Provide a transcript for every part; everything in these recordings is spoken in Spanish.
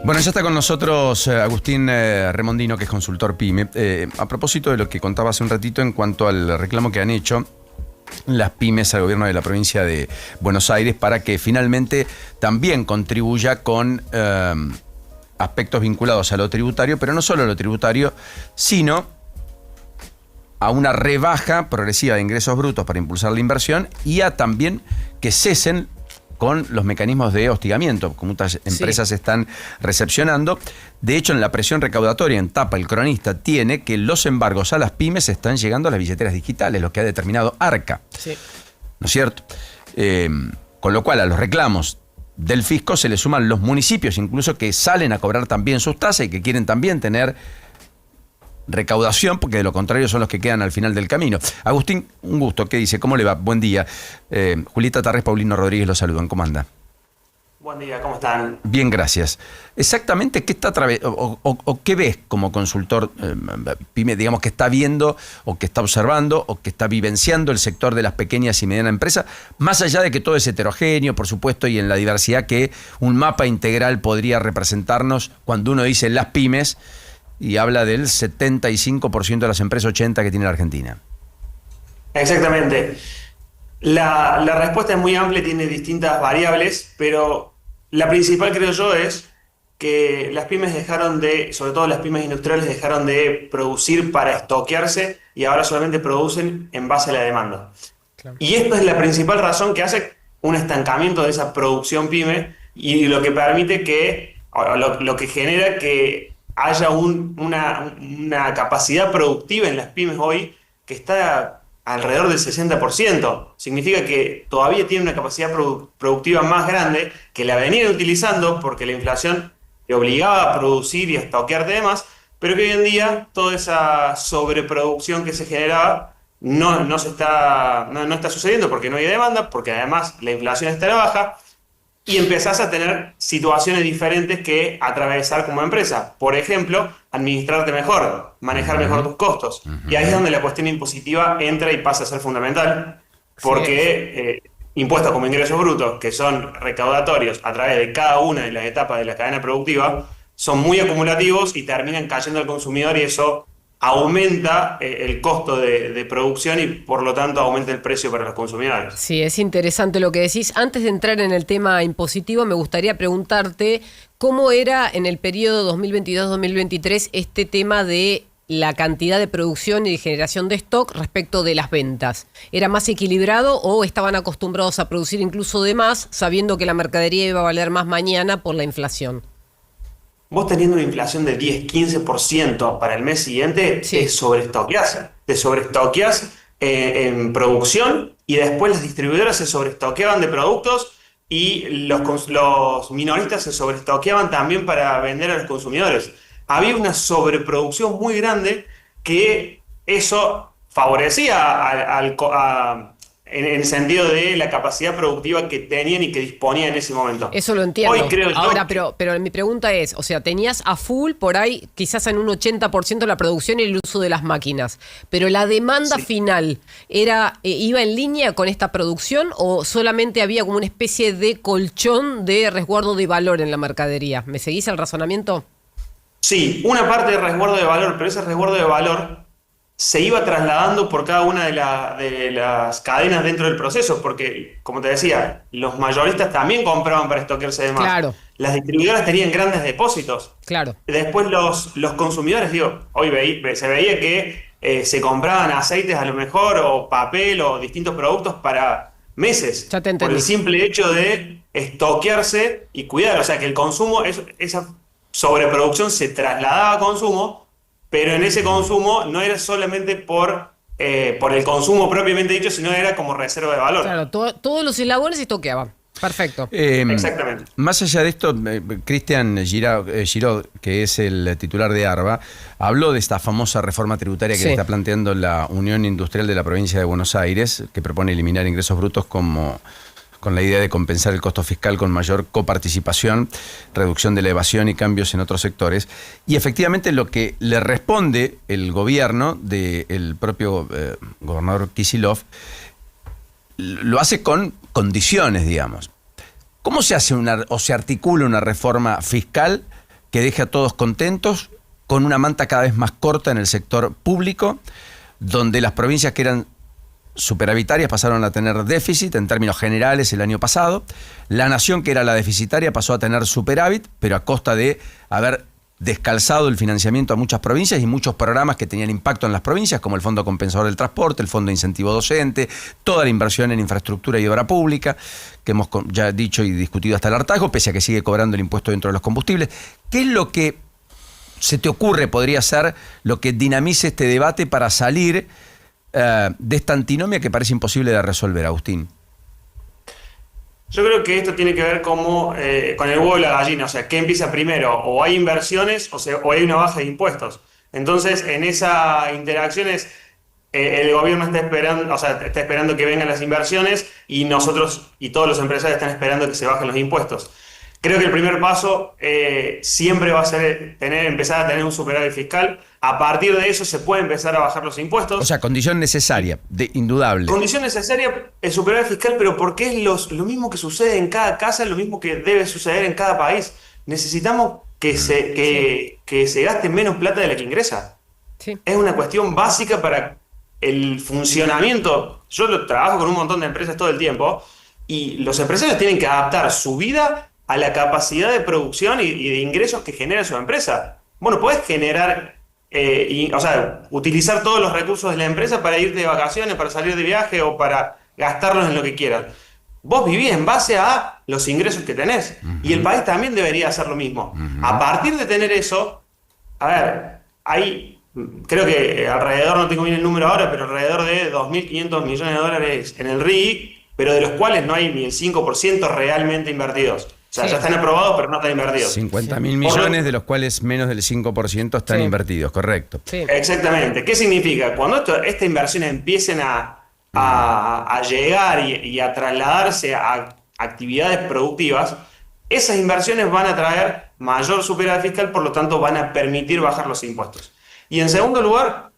Bueno, ya está con nosotros Agustín Remondino, que es consultor PYME. A propósito de lo que contaba hace un ratito en cuanto al reclamo que han hecho las pymes al gobierno de la provincia de Buenos Aires para que finalmente también contribuya con aspectos vinculados a lo tributario, pero no solo a lo tributario, sino a una rebaja progresiva de ingresos brutos para impulsar la inversión y a también que cesen con los mecanismos de hostigamiento que muchas empresas están recepcionando. De hecho, en la presión recaudatoria, en tapa, el cronista tiene que los embargos a las pymes están llegando a las billeteras digitales, lo que ha determinado Arca. Sí. ¿No es cierto? Con lo cual, a los reclamos del fisco se le suman los municipios, incluso que salen a cobrar también sus tasas y que quieren también tener recaudación, porque de lo contrario son los que quedan al final del camino. Agustín, un gusto. ¿Qué dice? ¿Cómo le va? Buen día. Julieta Tarrés, Paulino Rodríguez, los saludan. ¿Cómo anda? Buen día, ¿cómo están? Bien, gracias. Exactamente, ¿qué está o qué ves como consultor PYME, digamos, que está viendo o que está observando o que está vivenciando el sector de las pequeñas y medianas empresas, más allá de que todo es heterogéneo, por supuesto, y en la diversidad que un mapa integral podría representarnos cuando uno dice las pymes y habla del 75% de las empresas, 80% que tiene la Argentina? Exactamente. La respuesta es muy amplia, tiene distintas variables, pero la principal, creo yo, es que las pymes dejaron de, sobre todo las pymes industriales, dejaron de producir para estoquearse y ahora solamente producen en base a la demanda. Claro. Y esta es la principal razón que hace un estancamiento de esa producción pyme y lo que permite que, lo que genera que haya una capacidad productiva en las pymes hoy que está alrededor del 60%. Significa que todavía tiene una capacidad productiva más grande que la venían utilizando porque la inflación le obligaba a producir y a estoquear de más, pero que hoy en día toda esa sobreproducción que se generaba no está sucediendo porque no hay demanda, porque además la inflación está a la baja. Y empezás a tener situaciones diferentes que atravesar como empresa. Por ejemplo, administrarte mejor, manejar mejor tus costos. Y ahí es donde la cuestión impositiva entra y pasa a ser fundamental, porque impuestos como ingresos brutos, que son recaudatorios a través de cada una de las etapas de la cadena productiva, son muy acumulativos y terminan cayendo al consumidor y eso aumenta el costo de producción y por lo tanto aumenta el precio para los consumidores. Sí, es interesante lo que decís. Antes de entrar en el tema impositivo, me gustaría preguntarte cómo era en el periodo 2022-2023 este tema de la cantidad de producción y de generación de stock respecto de las ventas. ¿Era más equilibrado o estaban acostumbrados a producir incluso de más, sabiendo que la mercadería iba a valer más mañana por la inflación? Vos teniendo una inflación de 10-15% para el mes siguiente, te sobreestoqueás en producción y después las distribuidoras se sobreestoqueaban de productos y los minoristas se sobreestoqueaban también para vender a los consumidores. Había una sobreproducción muy grande que eso favorecía en el sentido de la capacidad productiva que tenían y que disponían en ese momento. Eso lo entiendo. Hoy creo ahora, pero mi pregunta es, o sea, tenías a full por ahí quizás en un 80% la producción y el uso de las máquinas, pero la demanda final iba en línea con esta producción o solamente había como una especie de colchón de resguardo de valor en la mercadería. ¿Me seguís el razonamiento? Sí, una parte de resguardo de valor, pero ese resguardo de valor se iba trasladando por cada una de las cadenas dentro del proceso, porque, como te decía, los mayoristas también compraban para estoquearse de más. Claro. Las distribuidoras tenían grandes depósitos. Claro. Después los consumidores, hoy se veía que se compraban aceites a lo mejor, o papel, o distintos productos para meses. Ya te entendí. Por el simple hecho de estoquearse y cuidar. O sea, que el consumo, esa sobreproducción se trasladaba a consumo, pero en ese consumo no era solamente por el consumo propiamente dicho, sino era como reserva de valor. Claro, todos los eslabones se estoqueaban. Perfecto. Exactamente. Más allá de esto, Cristian Giraud, que es el titular de ARBA, habló de esta famosa reforma tributaria que le está planteando la Unión Industrial de la Provincia de Buenos Aires, que propone eliminar ingresos brutos con la idea de compensar el costo fiscal con mayor coparticipación, reducción de la evasión y cambios en otros sectores. Y efectivamente lo que le responde el gobierno del propio gobernador Kicillof lo hace con condiciones, digamos. ¿Cómo se hace o se articula una reforma fiscal que deje a todos contentos, con una manta cada vez más corta en el sector público, donde las provincias que eran superavitarias pasaron a tener déficit en términos generales el año pasado. La nación, que era la deficitaria, pasó a tener superávit, pero a costa de haber descalzado el financiamiento a muchas provincias y muchos programas que tenían impacto en las provincias, como el Fondo Compensador del Transporte, el Fondo de Incentivo Docente, toda la inversión en infraestructura y obra pública, que hemos ya dicho y discutido hasta el hartazgo, pese a que sigue cobrando el impuesto dentro de los combustibles. ¿Qué es lo que se te ocurre podría ser lo que dinamice este debate para salir de esta antinomia que parece imposible de resolver, Agustín? Yo creo que esto tiene que ver como con el huevo y la gallina, o sea, ¿qué empieza primero? O hay inversiones o hay una baja de impuestos. Entonces, en esas interacciones, el gobierno está esperando, o sea, está esperando que vengan las inversiones y nosotros y todos los empresarios están esperando que se bajen los impuestos. Creo que el primer paso siempre va a ser empezar a tener un superávit fiscal. A partir de eso se puede empezar a bajar los impuestos. O sea, condición necesaria, indudable. Condición necesaria, el superávit fiscal, pero porque es lo mismo que sucede en cada casa, lo mismo que debe suceder en cada país. Necesitamos que se gaste menos plata de la que ingresa. Sí. Es una cuestión básica para el funcionamiento. Yo trabajo con un montón de empresas todo el tiempo y los empresarios tienen que adaptar su vida a la capacidad de producción y de ingresos que genera su empresa. Bueno, podés generar, utilizar todos los recursos de la empresa para irte de vacaciones, para salir de viaje o para gastarlos en lo que quieras. Vos vivís en base a los ingresos que tenés. Y el país también debería hacer lo mismo. A partir de tener eso, a ver, hay, creo que alrededor, no tengo bien el número ahora, pero alrededor de 2.500 millones de dólares en el RI, pero de los cuales no hay ni el 5% realmente invertidos. O sea, ya están aprobados, pero no están invertidos. 50.000 millones, de los cuales menos del 5% están invertidos, correcto. Sí. Exactamente. ¿Qué significa? Cuando estas inversiones empiecen a llegar y a trasladarse a actividades productivas, esas inversiones van a traer mayor superávit fiscal, por lo tanto van a permitir bajar los impuestos. Y en segundo lugar,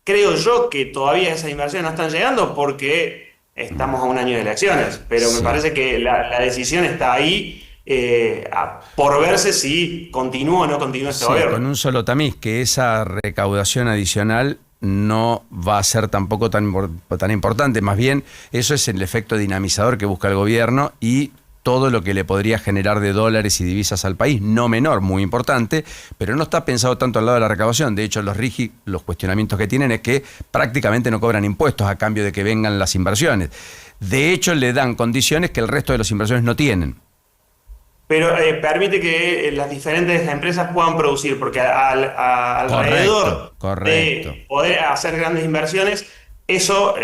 creo yo que todavía esas inversiones no están llegando porque estamos a un año de elecciones, pero me parece que la decisión está ahí. Por verse si continúa o no continúa este gobierno. Con un solo tamiz, que esa recaudación adicional no va a ser tampoco tan importante, más bien eso es el efecto dinamizador que busca el gobierno y todo lo que le podría generar de dólares y divisas al país, no menor, muy importante, pero no está pensado tanto al lado de la recaudación. De hecho, los cuestionamientos que tienen es que prácticamente no cobran impuestos a cambio de que vengan las inversiones. De hecho, le dan condiciones que el resto de los inversores no tienen. Pero permite que las diferentes empresas puedan producir, porque alrededor de poder hacer grandes inversiones, eso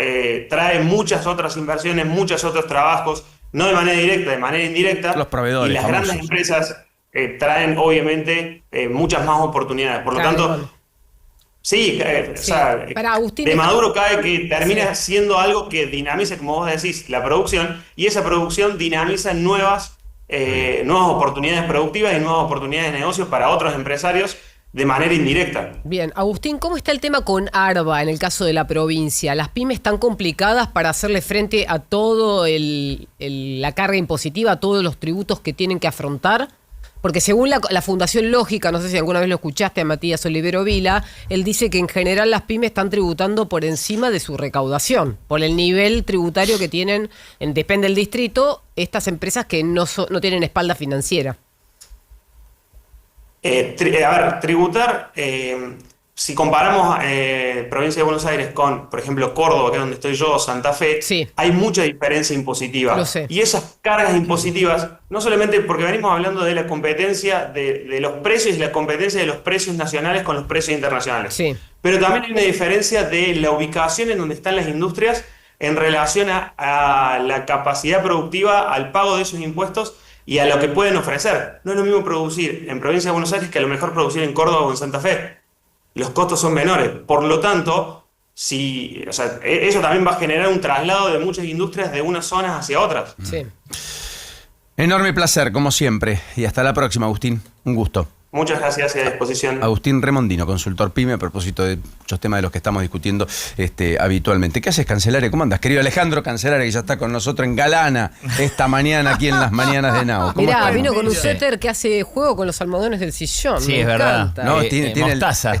trae muchas otras inversiones, muchos otros trabajos, no de manera directa, de manera indirecta. Los proveedores y las famosos. grandes empresas traen, obviamente, muchas más oportunidades. Por lo tanto, sí. O sea, para Agustín, de Maduro cae que termina siendo algo que dinamiza, como vos decís, la producción, y esa producción dinamiza nuevas oportunidades productivas y nuevas oportunidades de negocios para otros empresarios de manera indirecta. Bien, Agustín, ¿cómo está el tema con ARBA en el caso de la provincia? ¿Las pymes están complicadas para hacerle frente a todo la carga impositiva, a todos los tributos que tienen que afrontar? Porque según la Fundación Lógica, no sé si alguna vez lo escuchaste a Matías Olivero Vila, él dice que en general las pymes están tributando por encima de su recaudación, por el nivel tributario que tienen, depende del distrito, estas empresas que no tienen espalda financiera. Tributar, si comparamos provincia de Buenos Aires con, por ejemplo, Córdoba, que es donde estoy yo, Santa Fe, hay mucha diferencia impositiva. Lo sé. Y esas cargas impositivas, no solamente porque venimos hablando de la competencia de los precios y la competencia de los precios nacionales con los precios internacionales, pero también hay una diferencia de la ubicación en donde están las industrias en relación a la capacidad productiva, al pago de esos impuestos y a lo que pueden ofrecer. No es lo mismo producir en provincia de Buenos Aires que a lo mejor producir en Córdoba o en Santa Fe. Los costos son menores. Por lo tanto, eso también va a generar un traslado de muchas industrias de unas zonas hacia otras. Sí. Enorme placer, como siempre. Y hasta la próxima, Agustín. Un gusto. Muchas gracias y a disposición. Agustín Remondino, consultor PYME, a propósito de muchos temas de los que estamos discutiendo habitualmente. ¿Qué haces, Cancelaria? ¿Cómo andas? Querido Alejandro Cancelaria, que ya está con nosotros en Galana esta mañana aquí en las mañanas de Now. Mirá, vino con un suéter que hace juego con los almohadones del sillón. Sí, me es verdad. encanta. No, tiene mostaza.